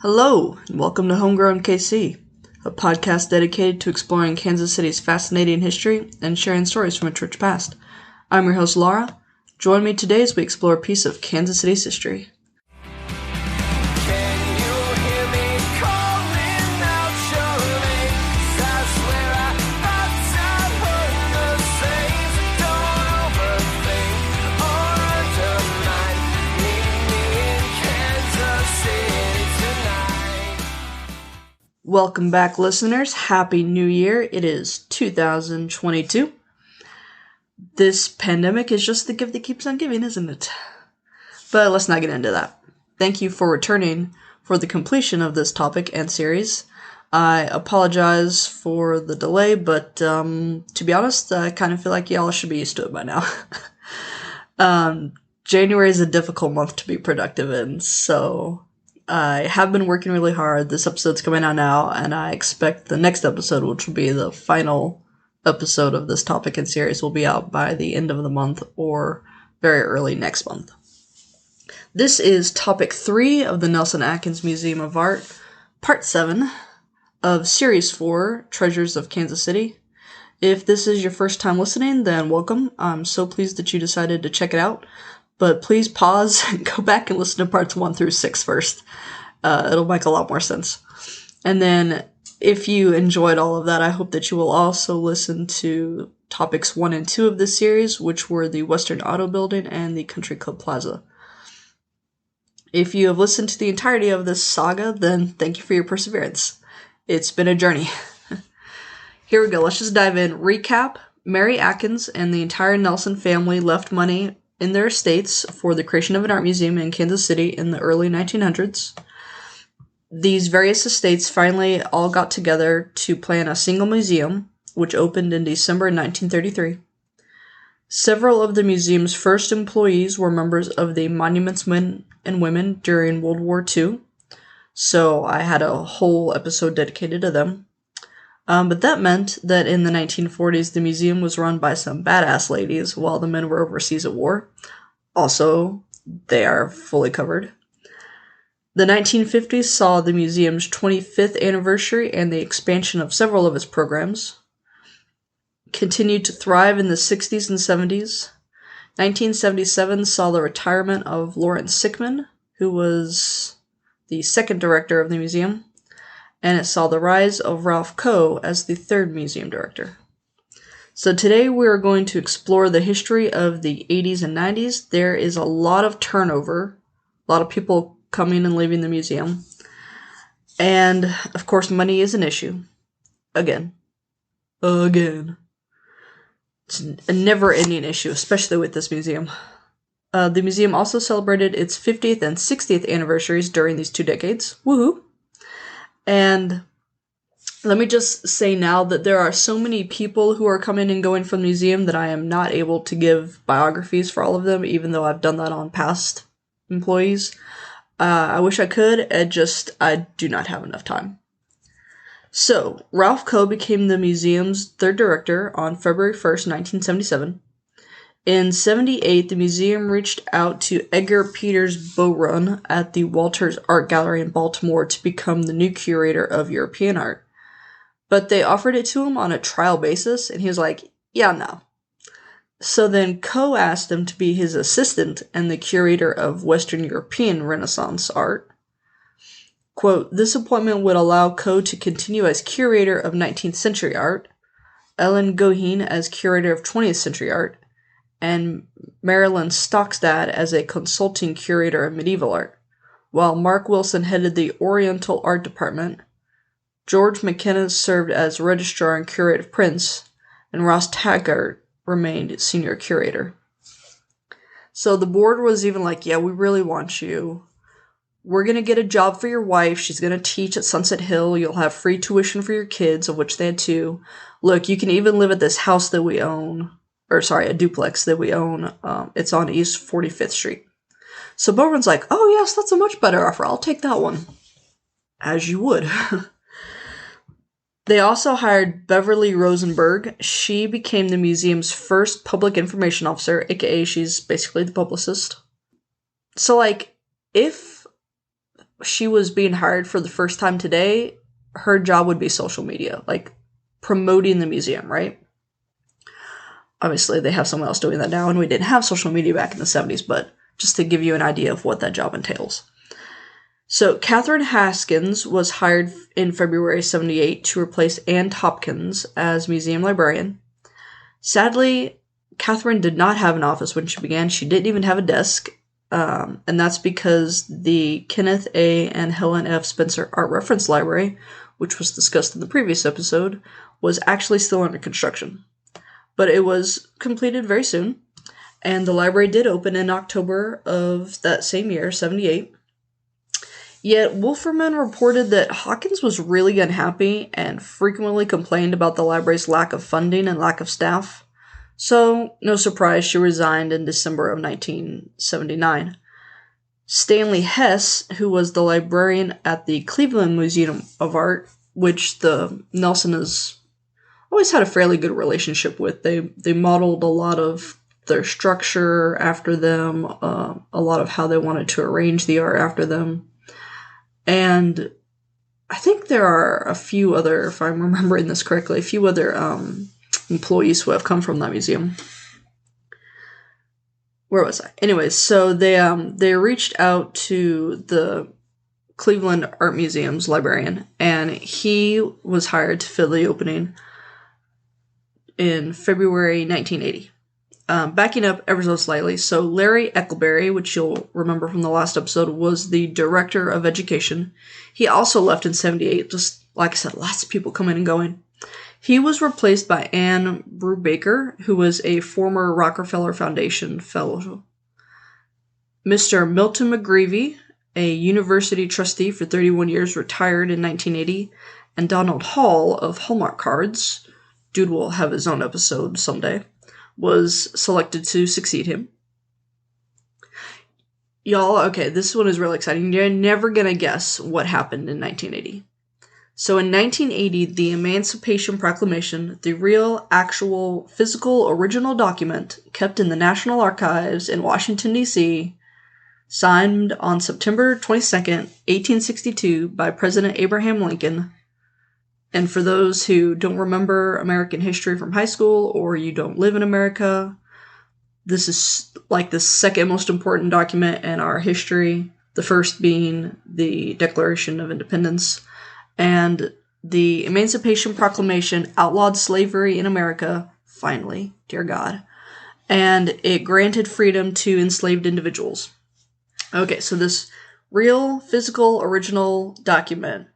Hello, and welcome to Homegrown KC, a podcast dedicated to exploring Kansas City's fascinating history and sharing stories from its rich past. I'm your host, Laura. Join me today as we explore a piece of Kansas City's history. Welcome back, listeners. Happy New Year. It is 2022. This pandemic is just the gift that keeps on giving, isn't it? But let's not get into that. Thank you for returning for the completion of this topic and series. I apologize for the delay, but to be honest, I kind of feel like y'all should be used to it by now. January is a difficult month to be productive in, so I have been working really hard. This episode's coming out now, and I expect the next episode, which will be the final episode of this topic and series, will be out by the end of the month or very early next month. This is topic 3 of the Nelson-Atkins Museum of Art, part 7 of series 4, Treasures of Kansas City. If this is your first time listening, then welcome. I'm so pleased that you decided to check it out. But please pause and go back and listen to parts 1 through 6 first. It'll make a lot more sense. And then, if you enjoyed all of that, I hope that you will also listen to topics 1 and 2 of this series, which were the Western Auto Building and the Country Club Plaza. If you have listened to the entirety of this saga, then thank you for your perseverance. It's been a journey. Here we go. Let's just dive in. Recap. Mary Atkins and the entire Nelson family left money in their estates for the creation of an art museum in Kansas City in the early 1900s. These various estates finally all got together to plan a single museum, which opened in December 1933. Several of the museum's first employees were members of the Monuments Men and Women during World War II, so I had a whole episode dedicated to them. But that meant that in the 1940s, the museum was run by some badass ladies while the men were overseas at war. Also, they are fully covered. The 1950s saw the museum's 25th anniversary and the expansion of several of its programs. Continued to thrive in the 60s and 70s. 1977 saw the retirement of Lawrence Sickman, who was the second director of the museum. And it saw the rise of Ralph Coe as the third museum director. So today we are going to explore the history of the 80s and 90s. There is a lot of turnover, a lot of people coming and leaving the museum. And, of course, money is an issue. Again. It's a never-ending issue, especially with this museum. The museum also celebrated its 50th and 60th anniversaries during these 2 decades. Woohoo! And let me just say now that there are so many people who are coming and going from the museum that I am not able to give biographies for all of them, even though I've done that on past employees. I wish I could, I do not have enough time. So, Ralph Coe became the museum's third director on February 1st, 1977. In 1978, the museum reached out to Edgar Peters Bowrun at the Walters Art Gallery in Baltimore to become the new curator of European art. But they offered it to him on a trial basis, and he was like, yeah, no. So then Coe asked him to be his assistant and the curator of Western European Renaissance art. Quote, this appointment would allow Coe to continue as curator of 19th century art, Ellen Goheen as curator of 20th century art, and Marilyn Stockstad as a consulting curator of medieval art, while Mark Wilson headed the Oriental Art Department. George McKenna served as registrar and curator of prints, and Ross Taggart remained senior curator. So the board was even like, yeah, we really want you. We're going to get a job for your wife. She's going to teach at Sunset Hill. You'll have free tuition for your kids, of which they had 2. Look, you can even live at this house that we own. A duplex that we own. It's on East 45th Street. So Bowrun's like, oh yes, that's a much better offer. I'll take that one. As you would. They also hired Beverly Rosenberg. She became the museum's first public information officer, aka she's basically the publicist. So, if she was being hired for the first time today, her job would be social media, like promoting the museum, right? Obviously, they have someone else doing that now, and we didn't have social media back in the 70s, but just to give you an idea of what that job entails. So, Catherine Haskins was hired in February 78 to replace Ann Hopkins as museum librarian. Sadly, Catherine did not have an office when she began. She didn't even have a desk, and that's because the Kenneth A. and Helen F. Spencer Art Reference Library, which was discussed in the previous episode, was actually still under construction. But it was completed very soon, and the library did open in October of that same year, 78. Yet Wolferman reported that Hawkins was really unhappy and frequently complained about the library's lack of funding and lack of staff. So, no surprise, she resigned in December of 1979. Stanley Hess, who was the librarian at the Cleveland Museum of Art, which the Nelson has always had a fairly good relationship with. They modeled a lot of their structure after them, a lot of how they wanted to arrange the art after them. And I think there are a few other, if I'm remembering this correctly, a few other employees who have come from that museum. Where was I? Anyways, so they reached out to the Cleveland Art Museum's librarian, and he was hired to fill the opening in February 1980. Backing up ever so slightly, so Larry Eckelberry, which you'll remember from the last episode, was the director of education. He also left in 78, just like I said, lots of people coming and going. He was replaced by Anne Brubaker, who was a former Rockefeller Foundation fellow. Mr. Milton McGreevy, a university trustee for 31 years, retired in 1980, and Donald Hall of Hallmark Cards, dude will have his own episode someday, was selected to succeed him. Y'all, okay, this one is really exciting. You're never gonna guess what happened in 1980. So in 1980, the Emancipation Proclamation, the real, actual, physical, original document kept in the National Archives in Washington, D.C., signed on September 22nd, 1862 by President Abraham Lincoln. And for those who don't remember American history from high school, or you don't live in America, this is like the second most important document in our history, the first being the Declaration of Independence. And the Emancipation Proclamation outlawed slavery in America, finally, dear God, and it granted freedom to enslaved individuals. Okay, so this real, physical, original document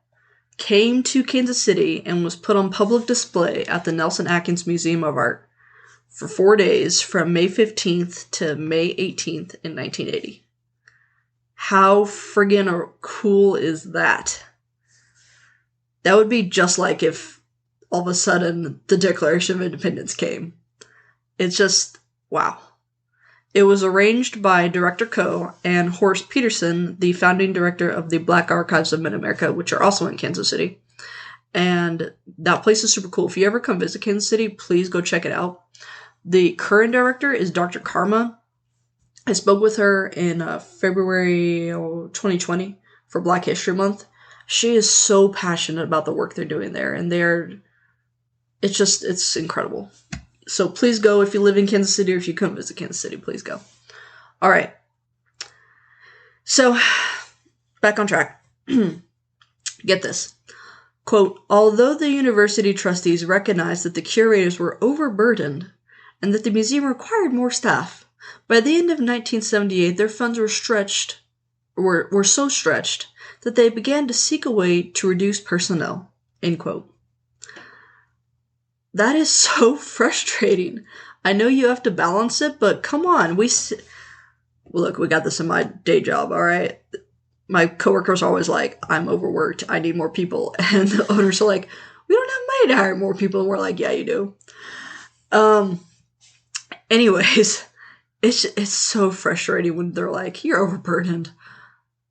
came to Kansas City and was put on public display at the Nelson-Atkins Museum of Art for 4 days from May 15th to May 18th in 1980. How friggin' cool is that? That would be just like if all of a sudden the Declaration of Independence came. It's just, wow. It was arranged by Director Coe and Horace Peterson, the founding director of the Black Archives of Mid-America, which are also in Kansas City. And that place is super cool. If you ever come visit Kansas City, please go check it out. The current director is Dr. Karma. I spoke with her in February 2020 for Black History Month. She is so passionate about the work they're doing there, and it's incredible. So please go if you live in Kansas City, or if you come visit Kansas City, please go. All right. So, back on track. Get this. Quote, although the university trustees recognized that the curators were overburdened and that the museum required more staff, by the end of 1978, their funds were so stretched that they began to seek a way to reduce personnel. End quote. That is so frustrating. I know you have to balance it, but come on. Look, we got this in my day job, all right? My coworkers are always like, I'm overworked. I need more people. And the owners are like, we don't have money to hire more people. And we're like, yeah, you do. Anyways, it's so frustrating when they're like, you're overburdened.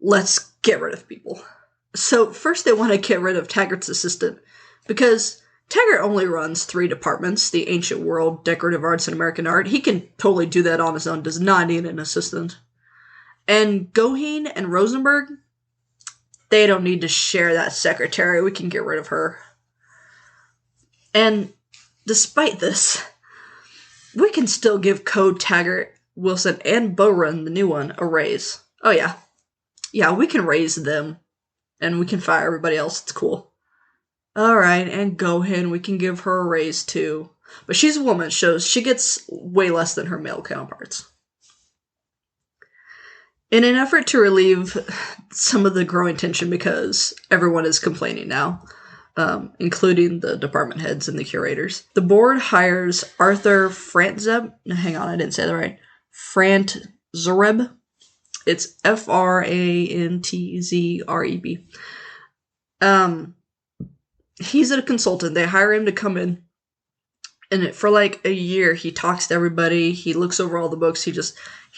Let's get rid of people. So first they want to get rid of Taggart's assistant, because Taggart only runs 3 departments, the Ancient World, Decorative Arts, and American Art. He can totally do that on his own, does not need an assistant. And Goheen and Rosenberg, They don't need to share that secretary. We can get rid of her. And despite this, we can still give Code, Taggart, Wilson, and Bowrun, the new one, a raise. Oh yeah. Yeah, we can raise them. And we can fire everybody else. It's cool. Alright, and Gohan, we can give her a raise too. But she's a woman, so she gets way less than her male counterparts. In an effort to relieve some of the growing tension, because everyone is complaining now, including the department heads and the curators, the board hires Arthur Frantzeb. Hang on, I didn't say that right. Frantzreb. It's Frantzreb. He's a consultant. They hire him to come in, and for like a year, he talks to everybody. He looks over all the books. He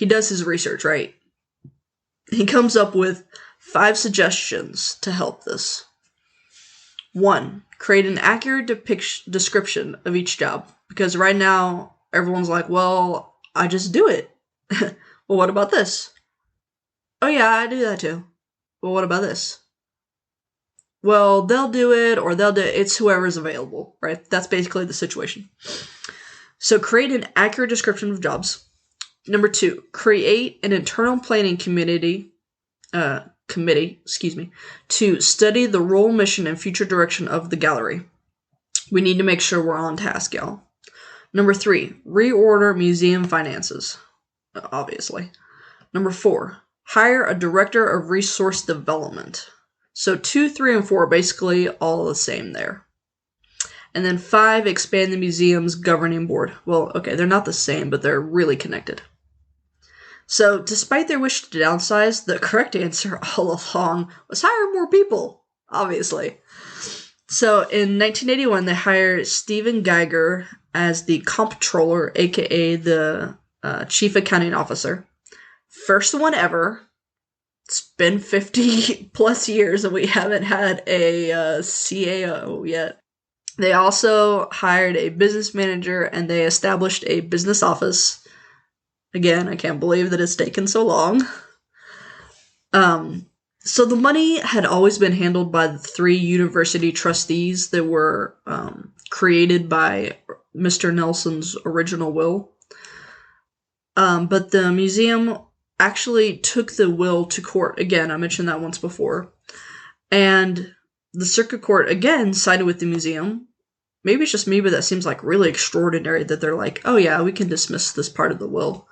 does his research, right? He comes up with 5 suggestions to help this. 1, create an accurate description of each job. Because right now, everyone's like, well, I just do it. Well, what about this? Oh yeah, I do that too. Well, what about this? Well, they'll do it, or it's whoever's available, right? That's basically the situation. So create an accurate description of jobs. Number 2, create an internal planning committee, to study the role, mission, and future direction of the gallery. We need to make sure we're on task, y'all. Number 3, reorder museum finances, obviously. Number 4, hire a director of resource development. So 2, 3, and 4 are basically all the same there. And then 5, expand the museum's governing board. Well, okay, they're not the same, but they're really connected. So, despite their wish to downsize, the correct answer all along was hire more people, obviously. So, in 1981, they hired Stephen Geiger as the comptroller, aka the chief accounting officer. First one ever. It's been 50 plus years and we haven't had a CAO yet. They also hired a business manager and they established a business office. Again, I can't believe that it's taken so long. So the money had always been handled by the 3 university trustees that were created by Mr. Nelson's original will. But the museum actually took the will to court. Again, I mentioned that once before. And the circuit court, again, sided with the museum. Maybe it's just me, but that seems like really extraordinary that they're like, oh yeah, we can dismiss this part of the will.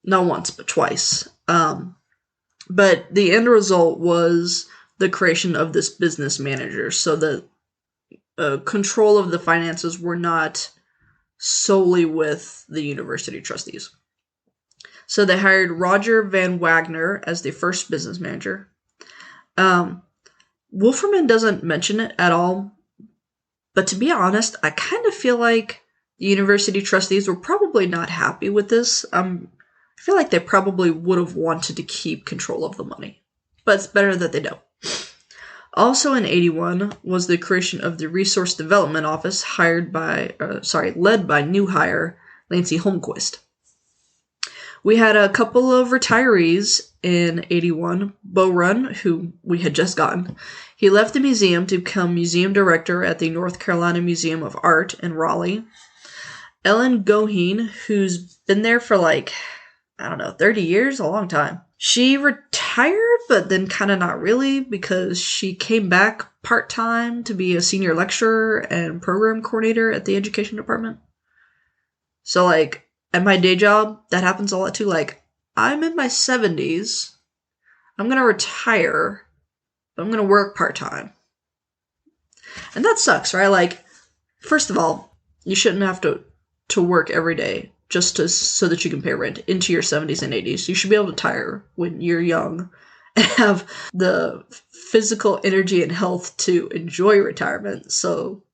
Not once, but twice. But the end result was the creation of this business manager, so that control of the finances were not solely with the university trustees. So they hired Roger Van Wagner as the first business manager. Wolferman doesn't mention it at all, but to be honest, I kind of feel like the university trustees were probably not happy with this. I feel like they probably would have wanted to keep control of the money, but it's better that they don't. Also in 81 was the creation of the Resource Development Office, led by new hire Lancey Holmquist. We had a couple of retirees in 81. Bowrun, who we had just gotten, he left the museum to become museum director at the North Carolina Museum of Art in Raleigh. Ellen Goheen, who's been there for 30 years, a long time. She retired, but then kind of not really, because she came back part-time to be a senior lecturer and program coordinator at the education department. So, at my day job, that happens a lot too. I'm in my 70s. I'm going to retire, but I'm going to work part-time. And that sucks, right? First of all, you shouldn't have to work every day just so that you can pay rent into your 70s and 80s. You should be able to retire when you're young and have the physical energy and health to enjoy retirement. So,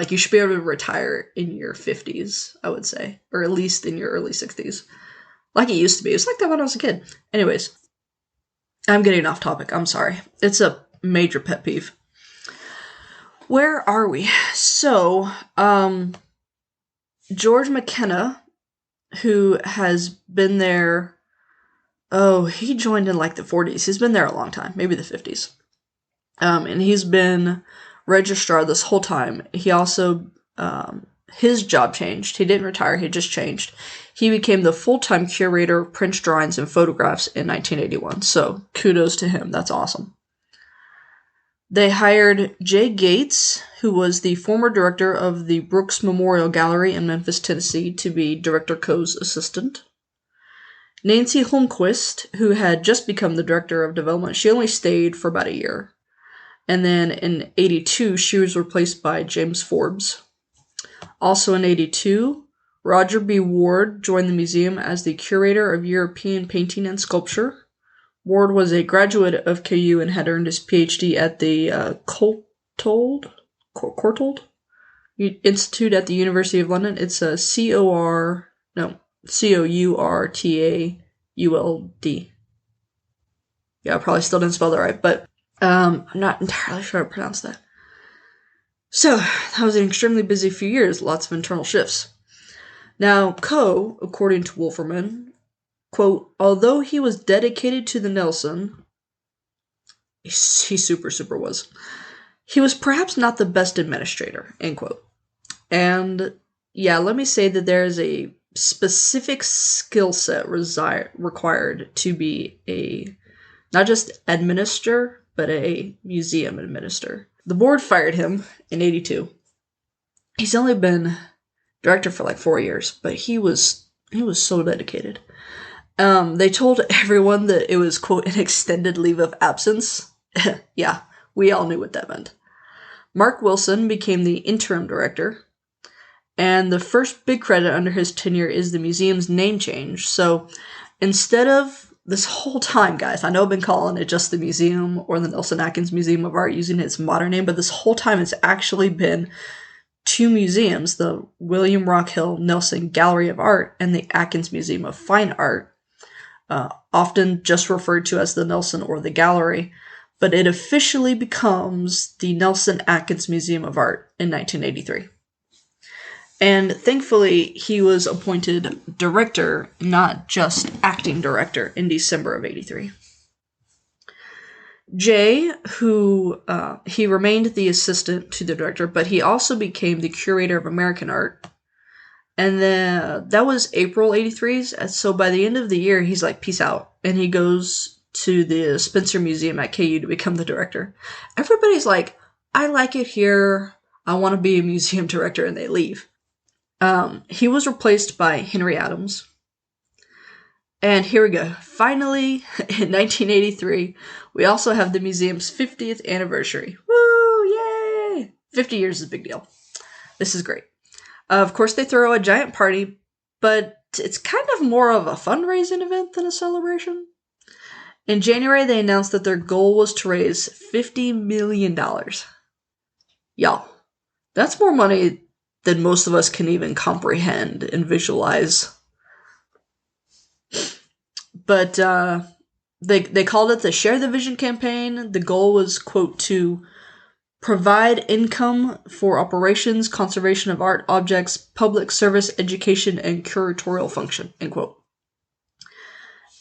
you should be able to retire in your 50s, I would say. Or at least in your early 60s. Like it used to be. It was like that when I was a kid. Anyways, I'm getting off topic. I'm sorry. It's a major pet peeve. Where are we? So, George McKenna, who has been there Oh, he joined in like the 40s. He's been there a long time, maybe the 50s. And he's been registrar this whole time. He also, his job changed. He didn't retire, he just changed. He became the full-time curator of print drawings and photographs in 1981. So kudos to him. That's awesome. They hired Jay Gates, who was the former director of the Brooks Memorial Gallery in Memphis, Tennessee, to be Director Coe's assistant. Nancy Holmquist, who had just become the director of development, she only stayed for about a year. And then in 82, she was replaced by James Forbes. Also in 82, Roger B. Ward joined the museum as the curator of European painting and sculpture. Ward was a graduate of KU and had earned his PhD at the Courtauld Institute at the University of London. It's a Courtauld. Yeah, I probably still didn't spell that right, but I'm not entirely sure how to pronounce that. So, that was an extremely busy few years, lots of internal shifts. Now, Coe, according to Wolferman, quote, although he was dedicated to the Nelson, he super was, he was perhaps not the best administrator, end quote. And yeah, let me say that there is a specific skill set required to be a, not just administrator, but a museum administrator. The board fired him in 82. He's only been director for like 4 years, but he was so dedicated. They told everyone that it was, quote, an extended leave of absence. Yeah, we all knew what that meant. Mark Wilson became the interim director, and the first big credit under his tenure is the museum's name change. So instead of this whole time, guys, I know I've been calling it just the museum or the Nelson-Atkins Museum of Art using its modern name, but this whole time it's actually been two museums, the William Rockhill Nelson Gallery of Art and the Atkins Museum of Fine Art, often just referred to as the Nelson or the Gallery, but it officially becomes the Nelson-Atkins Museum of Art in 1983. And thankfully, he was appointed director, not just acting director, in December of 83. Jay, who he remained the assistant to the director, but he also became the curator of American art. And then that was April 83. So by the end of the year, he's like, peace out. And he goes to the Spencer Museum at KU to become the director. Everybody's like, I like it here. I want to be a museum director, and they leave. He was replaced by Henry Adams. And here we go. Finally, in 1983, we also have the museum's 50th anniversary. Woo! Yay! 50 years is a big deal. This is great. Of course, they throw a giant party, but it's kind of more of a fundraising event than a celebration. In January, they announced that their goal was to raise $50 million. Y'all, that's more money than most of us can even comprehend and visualize. But they called it the Share the Vision campaign. The goal was, quote, to provide income for operations, conservation of art objects, public service, education, and curatorial function, end quote.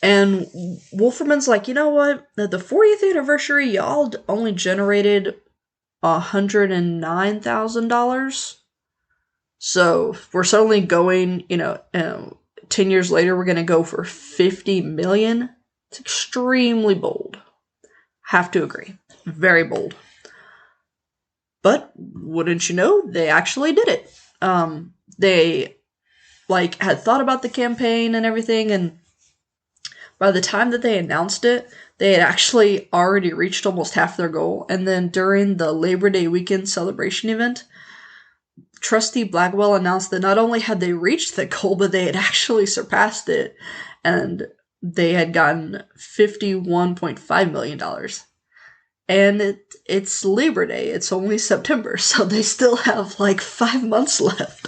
And Wolferman's like, you know what? At the 40th anniversary, y'all only generated $109,000. So we're suddenly going, 10 years later, we're going to go for $50 million. It's extremely bold. Have to agree. Very bold. But wouldn't you know, they actually did it. They had thought about the campaign and everything, and by the time that they announced it, they had actually already reached almost half their goal. And then during the Labor Day weekend celebration event, Trustee Blackwell announced that not only had they reached the goal, but they had actually surpassed it, and they had gotten $51.5 million. And it's Labor Day. It's only September, so they still have 5 months left.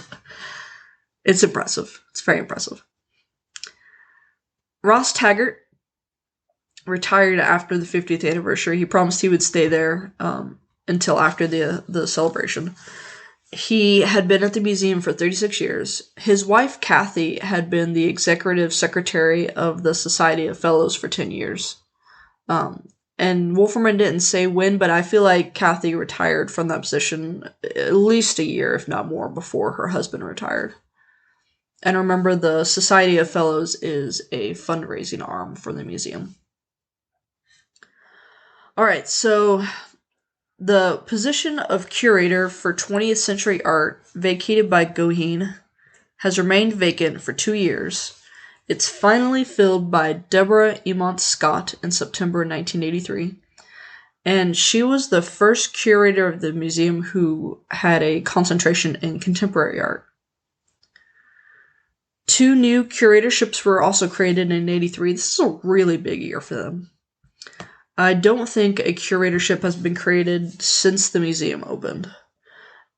It's impressive. It's very impressive. Ross Taggart retired after the 50th anniversary. He promised he would stay there until after the celebration. He had been at the museum for 36 years. His wife, Kathy, had been the executive secretary of the Society of Fellows for 10 years. And Wolferman didn't say when, but I feel like Kathy retired from that position at least a year, if not more, before her husband retired. And remember, the Society of Fellows is a fundraising arm for the museum. Alright, so the position of curator for 20th century art, vacated by Goheen, has remained vacant for 2 years. It's finally filled by Deborah Emont Scott in September 1983. And she was the first curator of the museum who had a concentration in contemporary art. 2 new curatorships were also created in 83. This is a really big year for them. I don't think a curatorship has been created since the museum opened.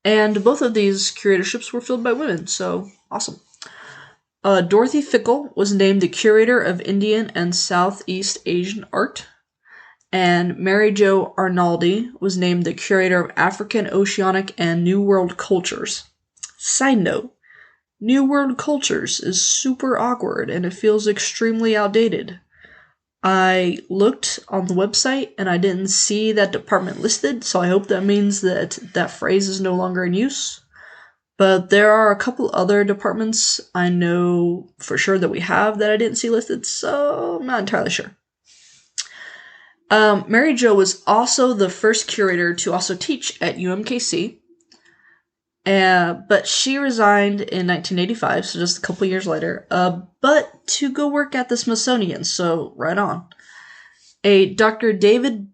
And both of these curatorships were filled by women, so awesome. Dorothy Fickle was named the curator of Indian and Southeast Asian art, and Mary Jo Arnaldi was named the curator of African, Oceanic, and New World cultures. Side note, New World cultures is super awkward and it feels extremely outdated. I looked on the website and I didn't see that department listed, so I hope that means that that phrase is no longer in use. But there are a couple other departments I know for sure that we have that I didn't see listed, so I'm not entirely sure. Mary Jo was also the first curator to also teach at UMKC, but she resigned in 1985, so just a couple years later, but to go work at the Smithsonian, so right on. Dr. David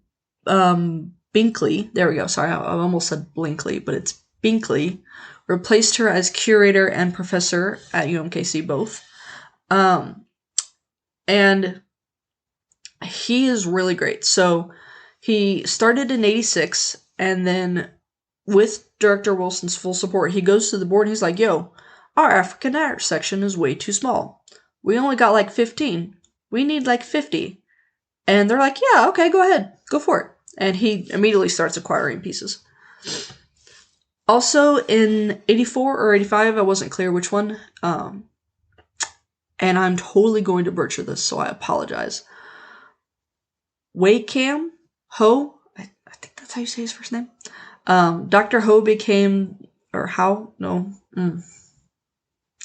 Binkley, there we go, sorry, I almost said Blinkley, but it's Binkley, replaced her as curator and professor at UMKC both. And he is really great. So he started in 86, and then with Director Wilson's full support, he goes to the board and he's like, yo, our African art section is way too small. We only got like 15. We need like 50. And they're like, yeah, okay, go ahead. Go for it. And he immediately starts acquiring pieces. Also, in 84 or 85, I wasn't clear which one, and I'm totally going to butcher this, so I apologize. Wei Kam Ho, I think that's how you say his first name. Dr. Ho became, or How? No.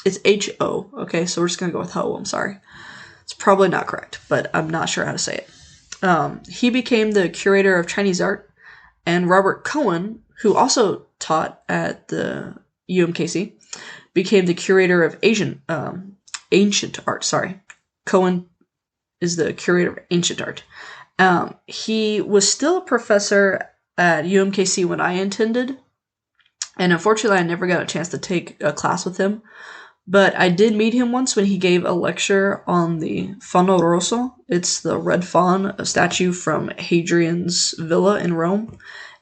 It's H-O, okay, so we're just going to go with Ho, I'm sorry. It's probably not correct, but I'm not sure how to say it. He became the curator of Chinese art, and Robert Cohen, who also taught at the UMKC, became the curator of ancient art. Sorry, Cohen is the curator of ancient art. He was still a professor at UMKC when I attended, and unfortunately I never got a chance to take a class with him, but I did meet him once when he gave a lecture on the Fauno Rosso. It's the red fawn, a statue from Hadrian's villa in Rome.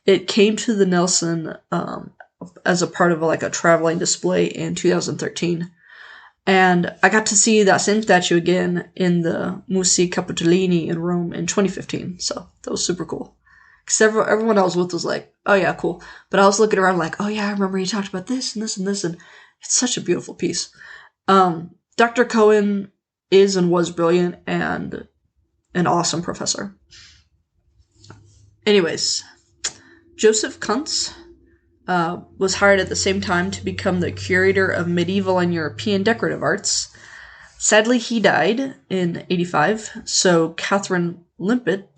It came to the Nelson as a part of a traveling display in 2013. And I got to see that same statue again in the Musei Capitolini in Rome in 2015. So that was super cool. Because everyone I was with was like, oh yeah, cool. But I was looking around like, oh yeah, I remember you talked about this and this and this. And it's such a beautiful piece. Dr. Cohen is and was brilliant and an awesome professor. Anyways, Joseph Kuntz was hired at the same time to become the curator of medieval and European decorative arts. Sadly, he died in 85, so Catherine Lippert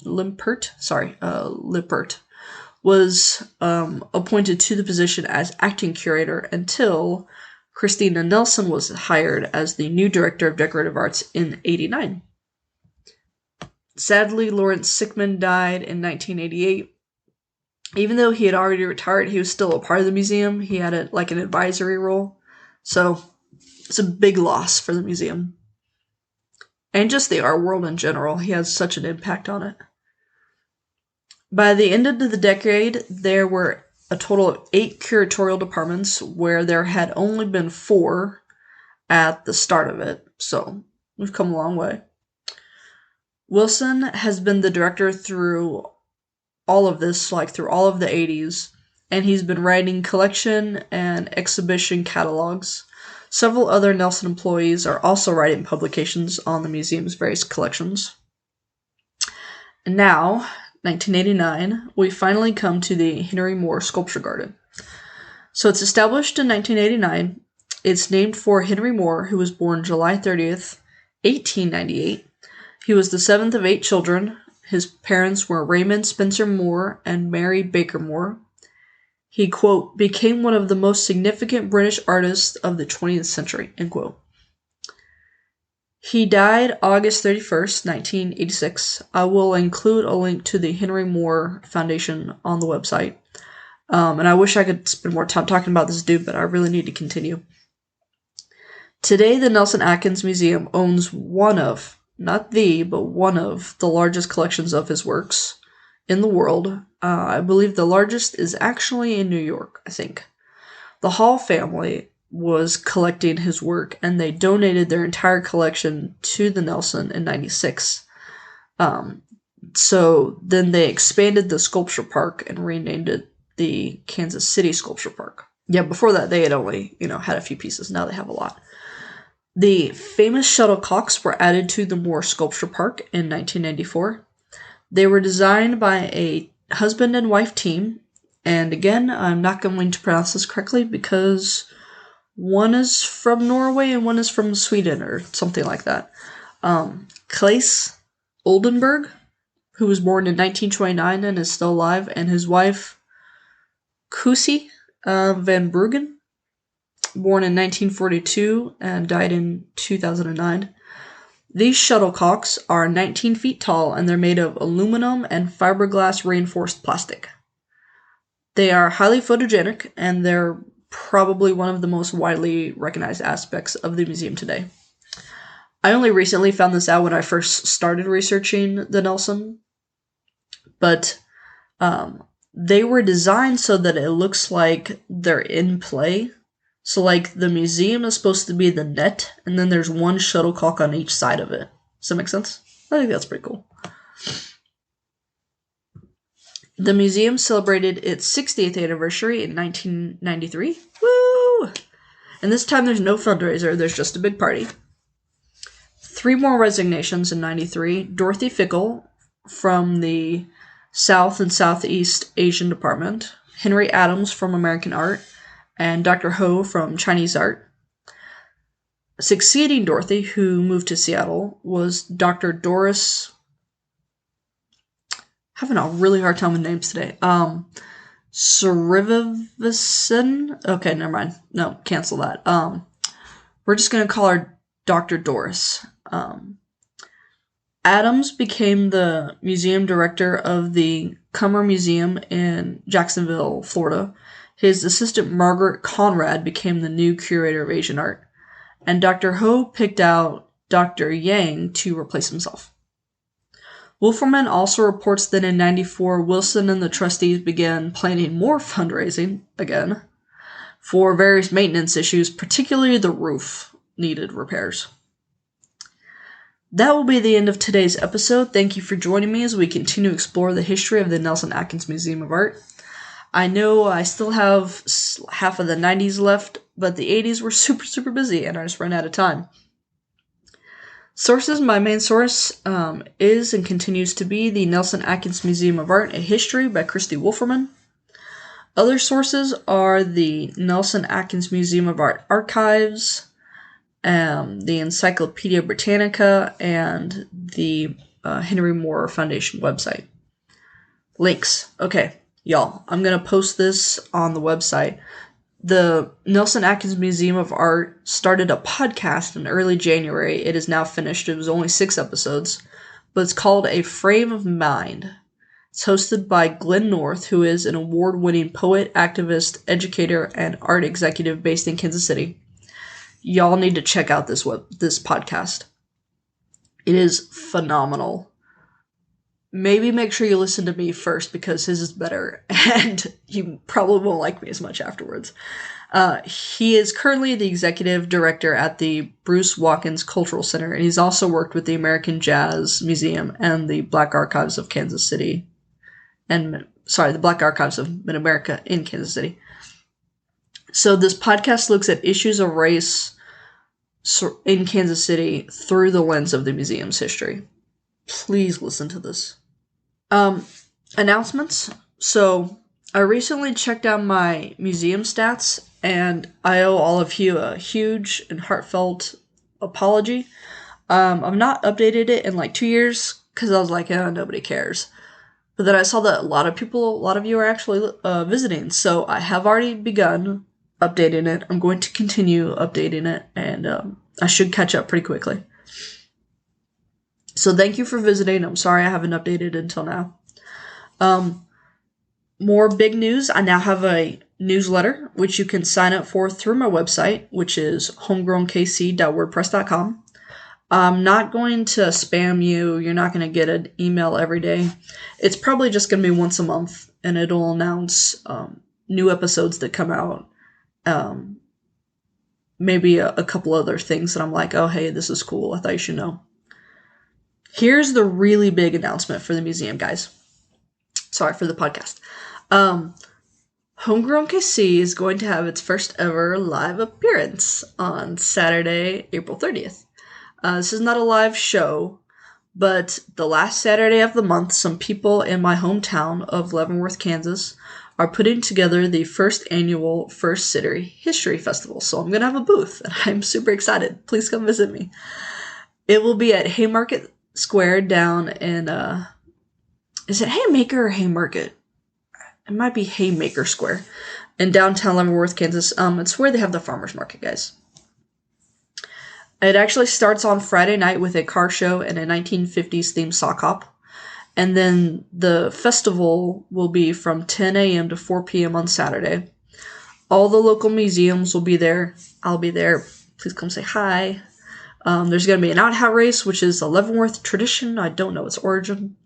was appointed to the position as acting curator until Christina Nelson was hired as the new director of decorative arts in 89. Sadly, Lawrence Sickman died in 1988. Even though he had already retired, he was still a part of the museum. He had an advisory role. So it's a big loss for the museum. And just the art world in general. He has such an impact on it. By the end of the decade, there were a total of 8 curatorial departments, where there had only been 4 at the start of it. So we've come a long way. Wilson has been the director through all of this, through all of the 80s, and he's been writing collection and exhibition catalogs. Several other Nelson employees are also writing publications on the museum's various collections. And now, 1989, we finally come to the Henry Moore Sculpture Garden. So it's established in 1989. It's named for Henry Moore, who was born July 30th, 1898. He was the seventh of 8 children. His parents were Raymond Spencer Moore and Mary Baker Moore. He, quote, became one of the most significant British artists of the 20th century, end quote. He died August 31st, 1986. I will include a link to the Henry Moore Foundation on the website. And I wish I could spend more time talking about this dude, but I really need to continue. Today, the Nelson-Atkins Museum owns one of, not the, but one of the largest collections of his works in the world. I believe the largest is actually in New York, I think. The Hall family was collecting his work, and they donated their entire collection to the Nelson in 96. So then they expanded the sculpture park and renamed it the Kansas City Sculpture Park. Yeah, before that they had only, had a few pieces. Now they have a lot. The famous shuttlecocks were added to the Moore Sculpture Park in 1994. They were designed by a husband and wife team, and again, I'm not going to pronounce this correctly because one is from Norway and one is from Sweden or something like that. Claes Oldenburg, who was born in 1929 and is still alive, and his wife Kusi van Bruggen, born in 1942 and died in 2009. These shuttlecocks are 19 feet tall, and they're made of aluminum and fiberglass reinforced plastic. They are highly photogenic, and they're probably one of the most widely recognized aspects of the museum today. I only recently found this out when I first started researching the Nelson, but they were designed so that it looks like they're in play. So, like, the museum is supposed to be the net, and then there's one shuttlecock on each side of it. Does that make sense? I think that's pretty cool. The museum celebrated its 60th anniversary in 1993. Woo! And this time there's no fundraiser, there's just a big party. 3 more resignations in 93. Dorothy Fickle from the South and Southeast Asian Department. Henry Adams from American Art. And Dr. Ho from Chinese Art. Succeeding Dorothy, who moved to Seattle, was Dr. Doris... Having a really hard time with names today. Srivavasan? Okay, never mind. No, cancel that. We're just going to call her Dr. Doris. Adams became the museum director of the Cummer Museum in Jacksonville, Florida. His assistant, Margaret Conrad, became the new curator of Asian art, and Dr. Ho picked out Dr. Yang to replace himself. Wolferman also reports that in 94, Wilson and the trustees began planning more fundraising, again, for various maintenance issues, particularly the roof needed repairs. That will be the end of today's episode. Thank you for joining me as we continue to explore the history of the Nelson-Atkins Museum of Art. I know I still have half of the 90s left, but the 80s were super, super busy, and I just ran out of time. Sources: my main source is and continues to be the Nelson-Atkins Museum of Art, A History by Christy Wolferman. Other sources are the Nelson-Atkins Museum of Art archives, the Encyclopedia Britannica, and the Henry Moore Foundation website. Links. Okay. Y'all, I'm going to post this on the website. The Nelson-Atkins Museum of Art started a podcast in early January. It is now finished. It was only 6 episodes, but it's called A Frame of Mind. It's hosted by Glenn North, who is an award-winning poet, activist, educator, and art executive based in Kansas City. Y'all need to check out this podcast. It is phenomenal. Maybe make sure you listen to me first because his is better, and you probably won't like me as much afterwards. He is currently the executive director at the Bruce Watkins Cultural Center, and he's also worked with the American Jazz Museum and the Black Archives of Kansas City and the Black Archives of Mid-America in Kansas City. So this podcast looks at issues of race in Kansas City through the lens of the museum's history. Please listen to this. Announcements. So I recently checked out my museum stats, and I owe all of you a huge and heartfelt apology. I've not updated it in like 2 years because I was like, nobody cares. But then I saw that a lot of you are actually visiting, so I have already begun updating it. I'm going to continue updating it, and I should catch up pretty quickly. So thank you for visiting. I'm sorry I haven't updated until now. More big news. I now have a newsletter, which you can sign up for through my website, which is homegrownkc.wordpress.com. I'm not going to spam you. You're not going to get an email every day. It's probably just going to be once a month, and it'll announce new episodes that come out. Maybe a couple other things that I'm like, oh, hey, this is cool. I thought you should know. Here's the really big announcement for the museum, guys. Sorry, for the podcast. Homegrown KC is going to have its first ever live appearance on Saturday, April 30th. This is not a live show, but the last Saturday of the month, some people in my hometown of Leavenworth, Kansas, are putting together the first annual First City History Festival. So I'm going to have a booth, and I'm super excited. Please come visit me. It will be at Haymarket Square down in, is it Haymaker or Haymarket? It might be Haymaker Square in downtown Leavenworth, Kansas. It's where they have the farmers market, guys. It actually starts on Friday night with a car show and a 1950s themed sock hop. And then the festival will be from 10 a.m. to 4 p.m. on Saturday. All the local museums will be there. I'll be there. Please come say hi. There's going to be an out-hat race, which is a Leavenworth tradition. I don't know its origin.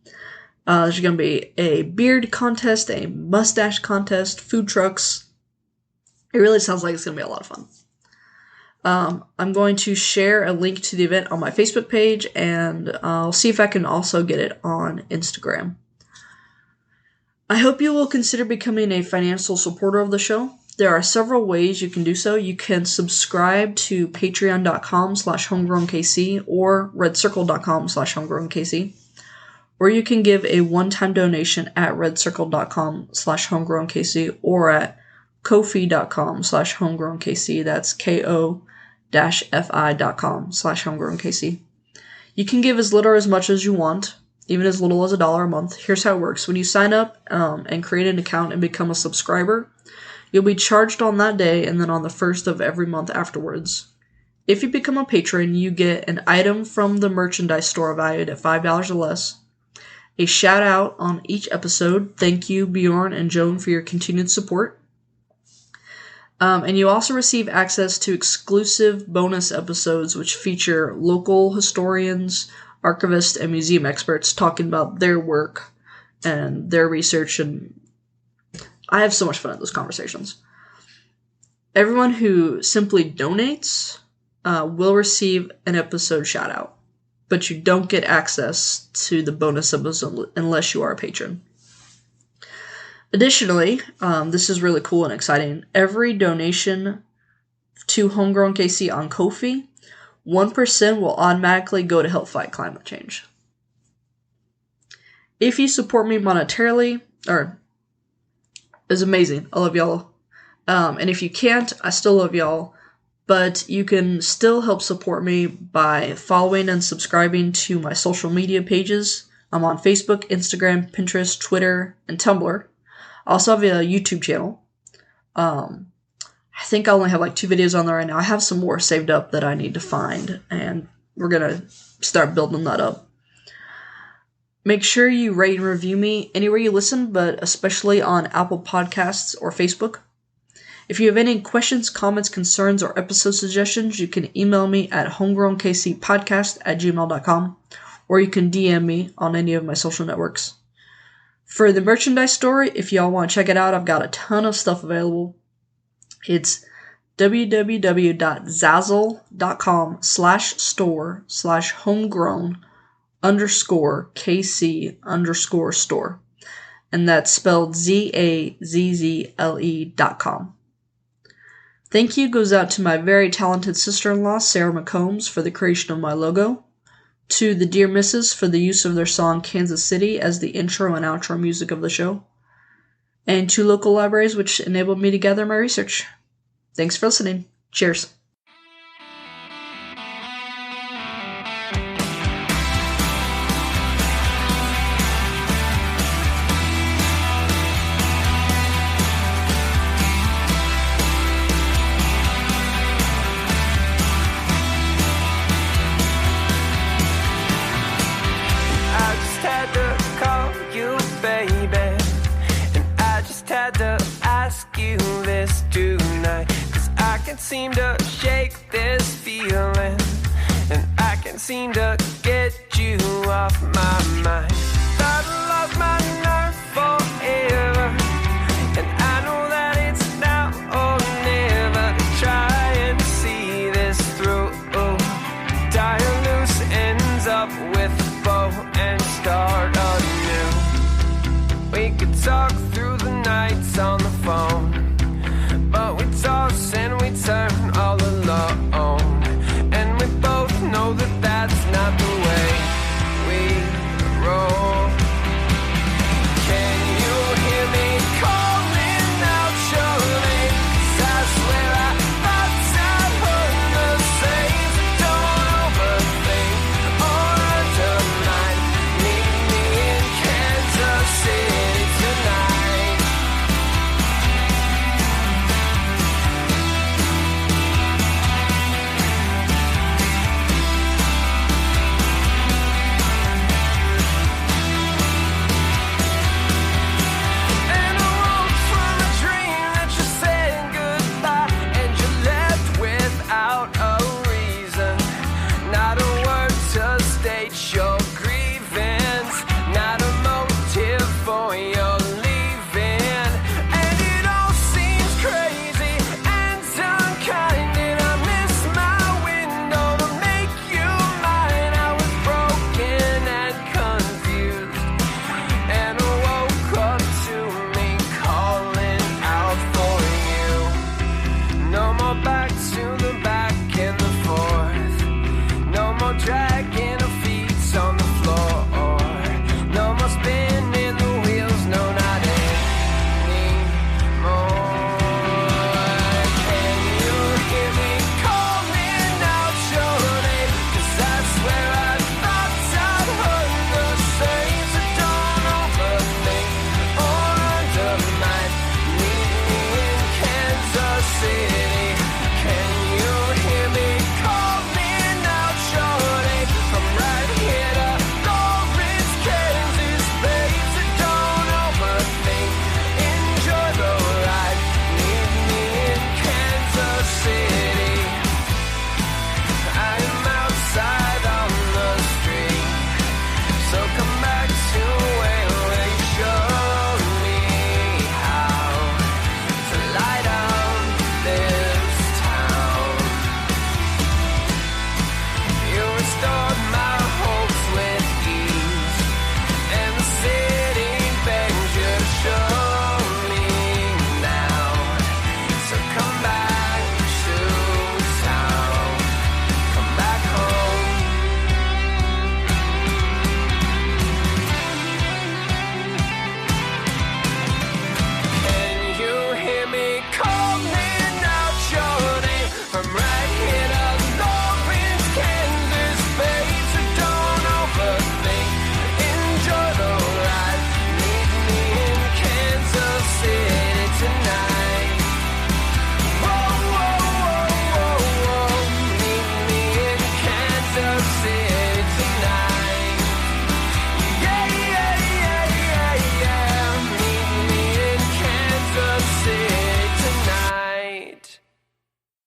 There's going to be a beard contest, a mustache contest, food trucks. It really sounds like it's going to be a lot of fun. I'm going to share a link to the event on my Facebook page, and I'll see if I can also get it on Instagram. I hope you will consider becoming a financial supporter of the show. There are several ways you can do so. You can subscribe to patreon.com/homegrownkc or redcircle.com/homegrownkc. Or you can give a one-time donation at redcircle.com/homegrownkc or at ko-fi.com/homegrownkc. That's ko-fi.com/homegrownkc. You can give as little or as much as you want, even as little as $1 a month. Here's how it works. When you sign up and create an account and become a subscriber, you'll be charged on that day and then on the first of every month afterwards. If you become a patron, you get an item from the merchandise store valued at $5 or less, a shout out on each episode. Thank you, Bjorn and Joan, for your continued support. And you also receive access to exclusive bonus episodes which feature local historians, archivists, and museum experts talking about their work and their research, and I have so much fun at those conversations. Everyone who simply donates will receive an episode shout out, but you don't get access to the bonus episode unless you are a patron. Additionally, this is really cool and exciting. Every donation to Homegrown KC on Ko-fi, 1% will automatically go to help fight climate change. If you support me monetarily, is amazing. I love y'all. And if you can't, I still love y'all. But you can still help support me by following and subscribing to my social media pages. I'm on Facebook, Instagram, Pinterest, Twitter, and Tumblr. I also have a YouTube channel. I think I only have like 2 videos on there right now. I have some more saved up that I need to find, and we're going to start building that up. Make sure you rate and review me anywhere you listen, but especially on Apple Podcasts or Facebook. If you have any questions, comments, concerns, or episode suggestions, you can email me at homegrownkcpodcast@gmail.com, or you can DM me on any of my social networks. For the merchandise store, if y'all want to check it out, I've got a ton of stuff available. It's www.zazzle.com/store/homegrown_KC_store. and that's spelled ZAZZLE.com. Thank you goes out to my very talented sister-in-law, Sarah McCombs, for the creation of my logo, to the Dear Misses for the use of their song Kansas City as the intro and outro music of the show, and to local libraries which enabled me to gather my research. Thanks for listening. Cheers. Seem to shake this feeling, and I can't seem to get you off my mind. Thought I lost my